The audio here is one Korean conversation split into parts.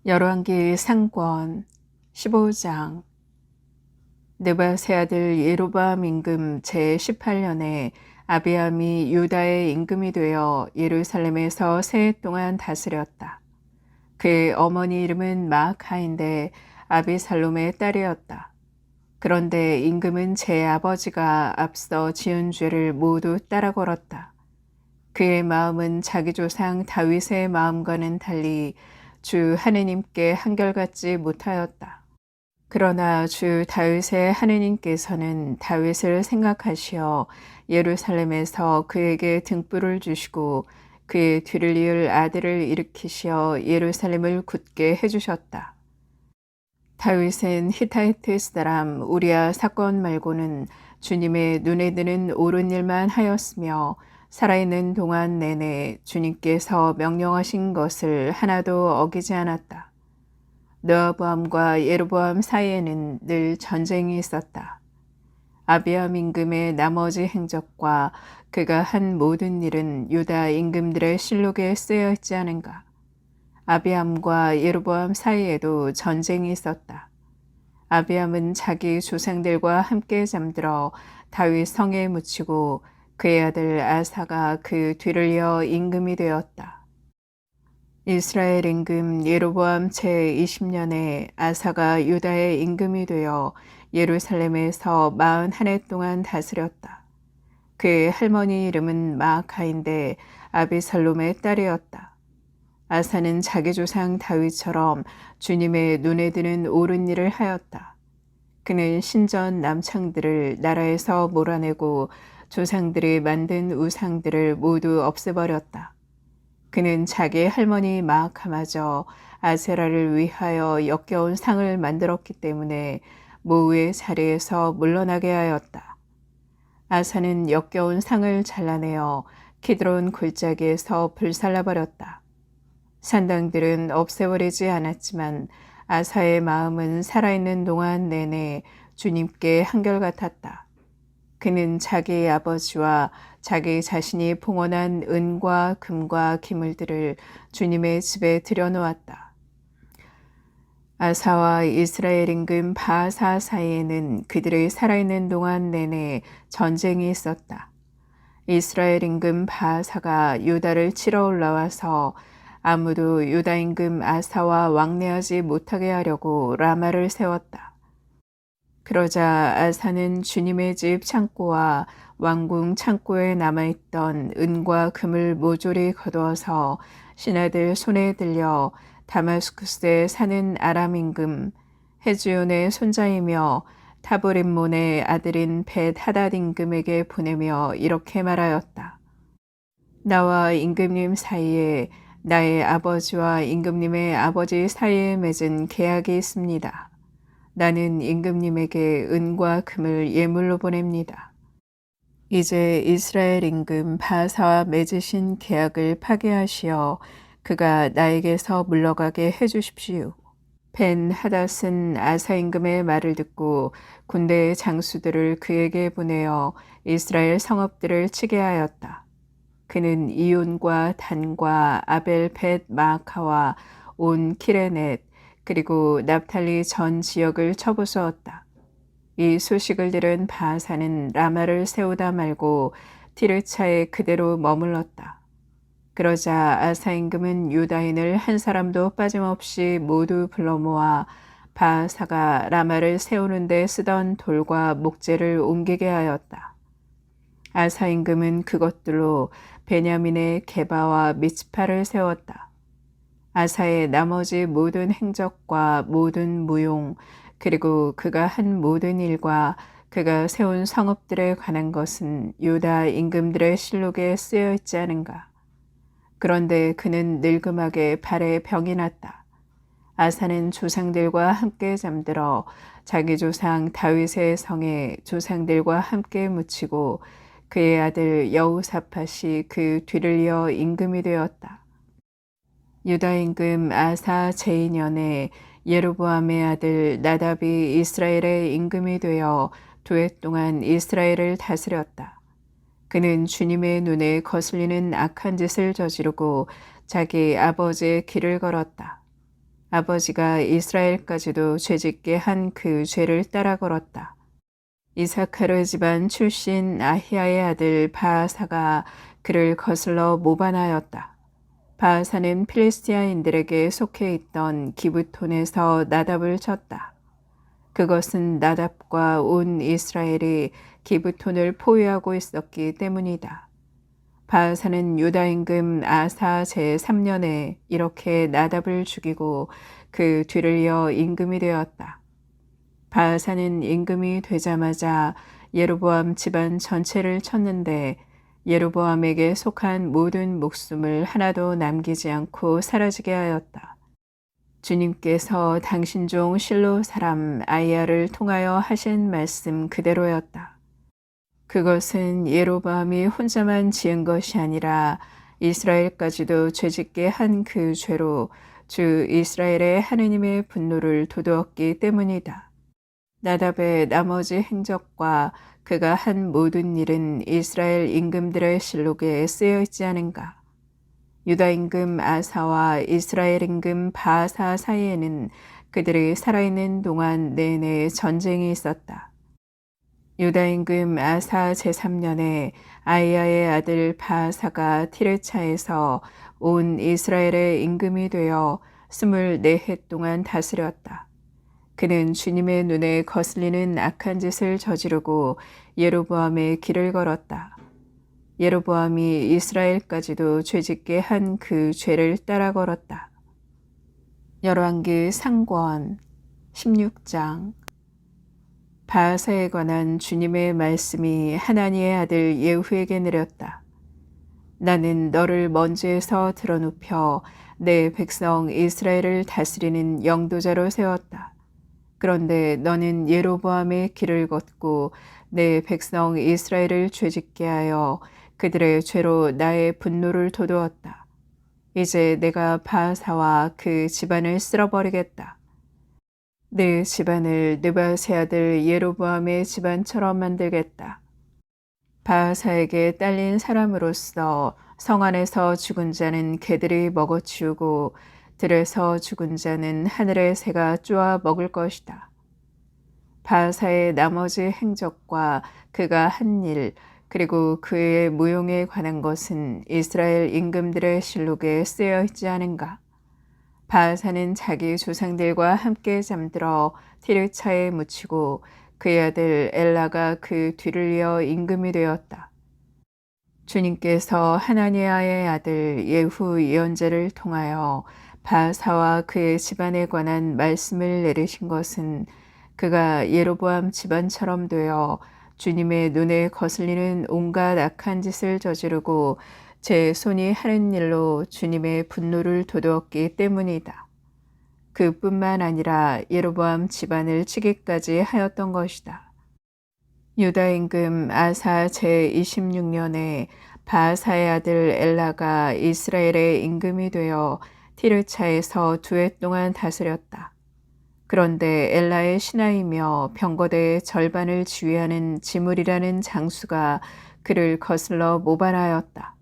열왕기 상권 15장. 느밧의 아들 예로보암 임금 제18년에 아비암이 유다의 임금이 되어 예루살렘에서 세 해 동안 다스렸다. 그의 어머니 이름은 마아카인데 아비살롬의 딸이었다. 그런데 임금은 제 아버지가 앞서 지은 죄를 모두 따라 걸었다. 그의 마음은 자기 조상 다윗의 마음과는 달리 주 하느님께 한결같지 못하였다. 그러나 주 다윗의 하느님께서는 다윗을 생각하시어 예루살렘에서 그에게 등불을 주시고 그의 뒤를 이을 아들을 일으키시어 예루살렘을 굳게 해주셨다. 다윗은 히타이트 사람 우리아 사건 말고는 주님의 눈에 드는 옳은 일만 하였으며 살아있는 동안 내내 주님께서 명령하신 것을 하나도 어기지 않았다. 르호보암과 예로보암 사이에는 늘 전쟁이 있었다. 아비암 임금의 나머지 행적과 그가 한 모든 일은 유다 임금들의 실록에 쓰여 있지 않은가. 아비암과 예로보암 사이에도 전쟁이 있었다. 아비암은 자기 조상들과 함께 잠들어 다윗 성에 묻히고 그의 아들 아사가 그 뒤를 이어 임금이 되었다. 이스라엘 임금 예로보암 제20년에 아사가 유다의 임금이 되어 예루살렘에서 41해 동안 다스렸다. 그의 할머니 이름은 마아카인데 아비살롬의 딸이었다. 아사는 자기 조상 다윗처럼 주님의 눈에 드는 옳은 일을 하였다. 그는 신전 남창들을 나라에서 몰아내고 조상들이 만든 우상들을 모두 없애버렸다. 그는 자기 할머니 마아카마저 아세라를 위하여 역겨운 상을 만들었기 때문에 모우의 자리에서 물러나게 하였다. 아사는 역겨운 상을 잘라내어 키드론 골짜기에서 불살라버렸다. 산당들은 없애버리지 않았지만 아사의 마음은 살아있는 동안 내내 주님께 한결같았다. 그는 자기 아버지와 자기 자신이 봉헌한 은과 금과 기물들을 주님의 집에 들여놓았다. 아사와 이스라엘 임금 바하사 사이에는 그들의 살아있는 동안 내내 전쟁이 있었다. 이스라엘 임금 바하사가 유다를 치러 올라와서 아무도 유다 임금 아사와 왕래하지 못하게 하려고 라마를 세웠다. 그러자 아사는 주님의 집 창고와 왕궁 창고에 남아있던 은과 금을 모조리 거두어서 신하들 손에 들려 다마스쿠스에 사는 아람 임금 헤즈온의 손자이며 타보림몬의 아들인 벳 하닷 임금에게 보내며 이렇게 말하였다. 나와 임금님 사이에 나의 아버지와 임금님의 아버지 사이에 맺은 계약이 있습니다. 나는 임금님에게 은과 금을 예물로 보냅니다. 이제 이스라엘 임금 바하사와 맺으신 계약을 파기하시어 그가 나에게서 물러가게 해주십시오. 벤 하닷은 아사 임금의 말을 듣고 군대의 장수들을 그에게 보내어 이스라엘 성읍들을 치게 하였다. 그는 이온과 단과 아벨 벳 마아카와 온 키레넷 그리고 납탈리 전 지역을 쳐부수었다. 이 소식을 들은 바하사는 라마를 세우다 말고 티르차에 그대로 머물렀다. 그러자 아사 임금은 유다인을 한 사람도 빠짐없이 모두 불러 모아 바하사가 라마를 세우는 데 쓰던 돌과 목재를 옮기게 하였다. 아사 임금은 그것들로 베냐민의 게바와 미츠파를 세웠다. 아사의 나머지 모든 행적과 모든 무용 그리고 그가 한 모든 일과 그가 세운 성읍들에 관한 것은 유다 임금들의 실록에 쓰여 있지 않은가. 그런데 그는 늙음하게 발에 병이 났다. 아사는 조상들과 함께 잠들어 자기 조상 다윗의 성에 조상들과 함께 묻히고 그의 아들 여우사밧이 그 뒤를 이어 임금이 되었다. 유다 임금 아사 제2년에 예로보암의 아들 나답이 이스라엘의 임금이 되어 2해 동안 이스라엘을 다스렸다. 그는 주님의 눈에 거슬리는 악한 짓을 저지르고 자기 아버지의 길을 걸었다. 아버지가 이스라엘까지도 죄짓게 한 그 죄를 따라 걸었다. 이사카르 집안 출신 아히야의 아들 바아사가 그를 거슬러 모반하였다. 바아사는 필리스티아인들에게 속해 있던 기브톤에서 나답을 쳤다. 그것은 나답과 온 이스라엘이 기브톤을 포위하고 있었기 때문이다. 바아사는 유다 임금 아사 제3년에 이렇게 나답을 죽이고 그 뒤를 이어 임금이 되었다. 바아사는 임금이 되자마자 예로보암 집안 전체를 쳤는데 예로보암에게 속한 모든 목숨을 하나도 남기지 않고 사라지게 하였다. 주님께서 당신 종 실로 사람 아이야를 통하여 하신 말씀 그대로였다. 그것은 예로보암이 혼자만 지은 것이 아니라 이스라엘까지도 죄짓게 한 그 죄로 주 이스라엘의 하느님의 분노를 돋우었기 때문이다. 나답의 나머지 행적과 그가 한 모든 일은 이스라엘 임금들의 실록에 쓰여 있지 않은가. 유다 임금 아사와 이스라엘 임금 바아사 사이에는 그들이 살아있는 동안 내내 전쟁이 있었다. 유다 임금 아사 제3년에 아이야의 아들 바아사가 티르차에서 온 이스라엘의 임금이 되어 24해 동안 다스렸다. 그는 주님의 눈에 거슬리는 악한 짓을 저지르고 예로보암의 길을 걸었다. 예로보암이 이스라엘까지도 죄짓게 한 그 죄를 따라 걸었다. 열왕기 상권 16장. 바아사에 관한 주님의 말씀이 하나니의 아들 예후에게 내렸다. 나는 너를 먼지에서 드러눕혀 내 백성 이스라엘을 다스리는 영도자로 세웠다. 그런데 너는 예로보암의 길을 걷고 내 백성 이스라엘을 죄짓게 하여 그들의 죄로 나의 분노를 돋우었다. 이제 내가 바아사와 그 집안을 쓸어버리겠다. 내 집안을 느바세 아들 예로보암의 집안처럼 만들겠다. 바아사에게 딸린 사람으로서 성 안에서 죽은 자는 개들이 먹어치우고 들에서 죽은 자는 하늘의 새가 쪼아 먹을 것이다. 바아사의 나머지 행적과 그가 한 일, 그리고 그의 무용에 관한 것은 이스라엘 임금들의 실록에 쓰여 있지 않은가. 바아사는 자기 조상들과 함께 잠들어 티르차에 묻히고 그의 아들 엘라가 그 뒤를 이어 임금이 되었다. 주님께서 하나니아의 아들 예후 예언자를 통하여 바아사와 그의 집안에 관한 말씀을 내리신 것은 그가 예로보암 집안처럼 되어 주님의 눈에 거슬리는 온갖 악한 짓을 저지르고 제 손이 하는 일로 주님의 분노를 돋우었기 때문이다. 그뿐만 아니라 예로보암 집안을 치기까지 하였던 것이다. 유다 임금 아사 제26년에 바아사의 아들 엘라가 이스라엘의 임금이 되어 티르차에서 2해 동안 다스렸다. 그런데 엘라의 신하이며 병거대의 절반을 지휘하는 지물이라는 장수가 그를 거슬러 모반하였다.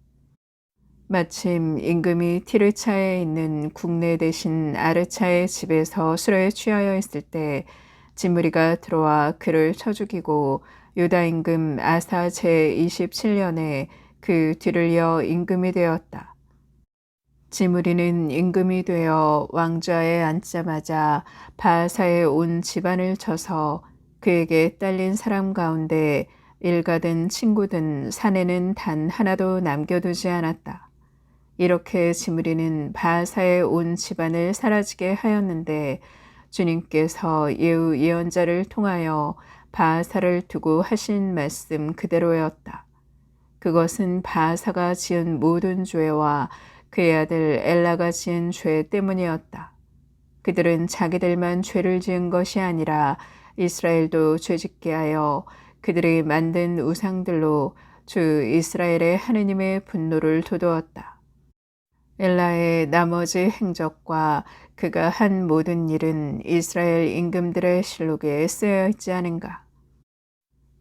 마침 임금이 티르차에 있는 국내 대신 아르차의 집에서 술에 취하여 있을 때 지무리가 들어와 그를 쳐 죽이고 유다 임금 아사 제27년에 그 뒤를 이어 임금이 되었다. 지무리는 임금이 되어 왕좌에 앉자마자 바아사의 온 집안을 쳐서 그에게 딸린 사람 가운데 일가든 친구든 사내는 단 하나도 남겨두지 않았다. 이렇게 지무리는 바아사의 온 집안을 사라지게 하였는데 주님께서 예후 예언자를 통하여 바아사를 두고 하신 말씀 그대로였다. 그것은 바아사가 지은 모든 죄와 그의 아들 엘라가 지은 죄 때문이었다. 그들은 자기들만 죄를 지은 것이 아니라 이스라엘도 죄짓게 하여 그들이 만든 우상들로 주 이스라엘의 하느님의 분노를 돋우었다. 엘라의 나머지 행적과 그가 한 모든 일은 이스라엘 임금들의 실록에 쓰여 있지 않은가.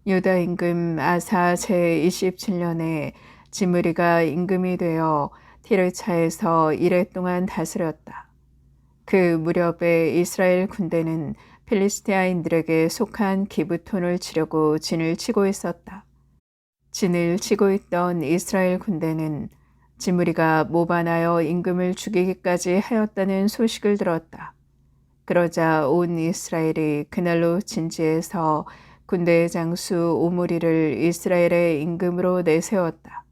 유다 임금 아사 제27년에 지므리가 임금이 되어 티르차에서 1해 동안 다스렸다. 그 무렵에 이스라엘 군대는 필리스티아인들에게 속한 기브톤을 치려고 진을 치고 있었다. 진을 치고 있던 이스라엘 군대는 지므리가 모반하여 임금을 죽이기까지 하였다는 소식을 들었다. 그러자 온 이스라엘이 그날로 진지해서 군대의 장수 오므리를 이스라엘의 임금으로 내세웠다.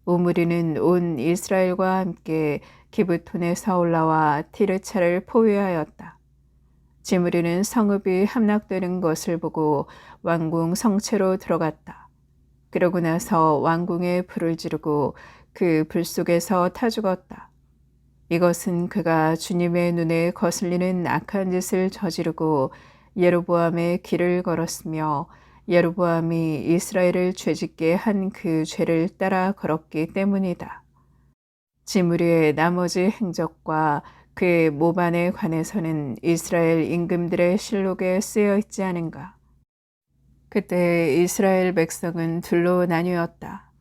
오므리는 온 이스라엘과 함께 기브톤에서 올라와 티르차를 포위하였다. 지므리는 성읍이 함락되는 것을 보고 왕궁 성체로 들어갔다. 그러고 나서 왕궁에 불을 지르고 그 불 속에서 타 죽었다. 이것은 그가 주님의 눈에 거슬리는 악한 짓을 저지르고 예로보암의 길을 걸었으며 예로보암이 이스라엘을 죄짓게 한 그 죄를 따라 걸었기 때문이다. 지므리의 나머지 행적과 그의 모반에 관해서는 이스라엘 임금들의 실록에 쓰여 있지 않은가. 그때 이스라엘 백성은 둘로 나뉘었다.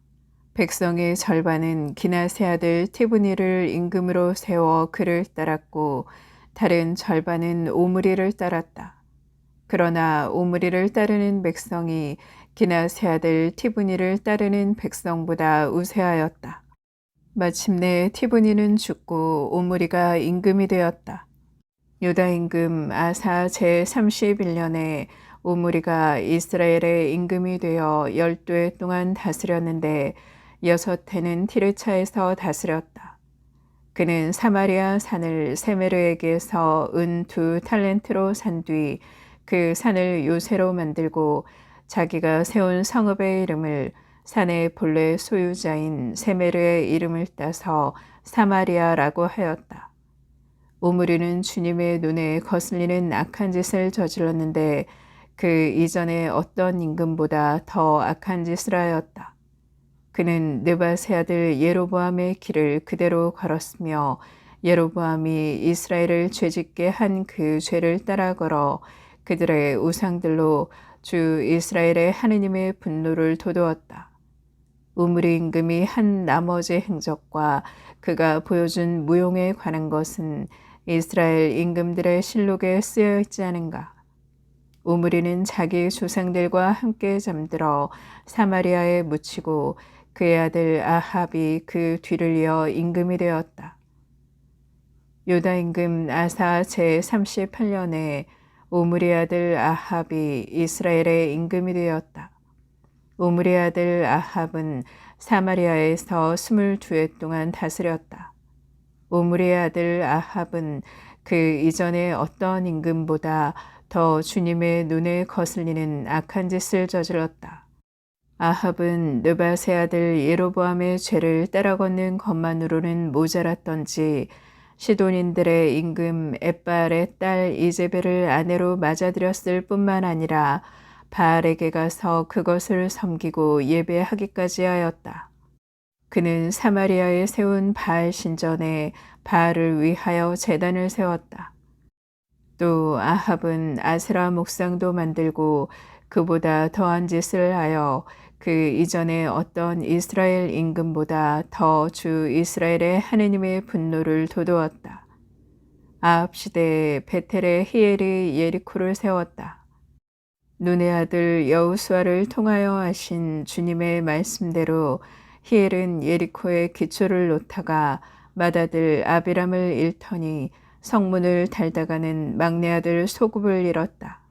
백성의 절반은 기나세 아들 티브니를 임금으로 세워 그를 따랐고 다른 절반은 오므리를 따랐다. 그러나 오므리를 따르는 백성이 기나세 아들 티브니를 따르는 백성보다 우세하였다. 마침내 티브니는 죽고 오므리가 임금이 되었다. 유다 임금 아사 제31년에 오므리가 이스라엘의 임금이 되어 12해 동안 다스렸는데 6해는 티르차에서 다스렸다. 그는 사마리아 산을 세메르에게서 은 2탈렌트로 산 뒤 그 산을 요새로 만들고 자기가 세운 성읍의 이름을 산의 본래 소유자인 세메르의 이름을 따서 사마리아라고 하였다. 오므리는 주님의 눈에 거슬리는 악한 짓을 저질렀는데 그 이전에 어떤 임금보다 더 악한 짓을 하였다. 그는 느밧의 아들 예로보암의 길을 그대로 걸었으며 예로보암이 이스라엘을 죄짓게 한 그 죄를 따라 걸어 그들의 우상들로 주 이스라엘의 하느님의 분노를 돋우었다. 오므리 임금이 한 나머지 행적과 그가 보여준 무용에 관한 것은 이스라엘 임금들의 실록에 쓰여 있지 않은가. 오므리는 자기 조상들과 함께 잠들어 사마리아에 묻히고 그의 아들 아합이 그 뒤를 이어 임금이 되었다. 유다 임금 아사 제38년에 오므리 아들 아합이 이스라엘의 임금이 되었다. 오므리 아들 아합은 사마리아에서 22해 동안 다스렸다. 오므리의 아들 아합은 그 이전에 어떤 임금보다 더 주님의 눈에 거슬리는 악한 짓을 저질렀다. 아합은 느밧의 아들 예로보암의 죄를 따라 걷는 것만으로는 모자랐던지 시돈인들의 임금 엣바알의 딸 이제벨을 아내로 맞아들였을 뿐만 아니라 바알에게 가서 그것을 섬기고 예배하기까지 하였다. 그는 사마리아에 세운 바알 신전에 바알을 위하여 제단을 세웠다. 또 아합은 아세라 목상도 만들고 그보다 더한 짓을 하여 그 이전에 어떤 이스라엘 임금보다 더 주 이스라엘의 하느님의 분노를 돋우었다. 아합 시대에 베텔의 히엘이 예리코를 세웠다. 눈의 아들 여우수아를 통하여 하신 주님의 말씀대로 히엘은 예리코의 기초를 놓다가 맏아들 아비람을 잃더니 성문을 달다가는 막내 아들 소굽을 잃었다.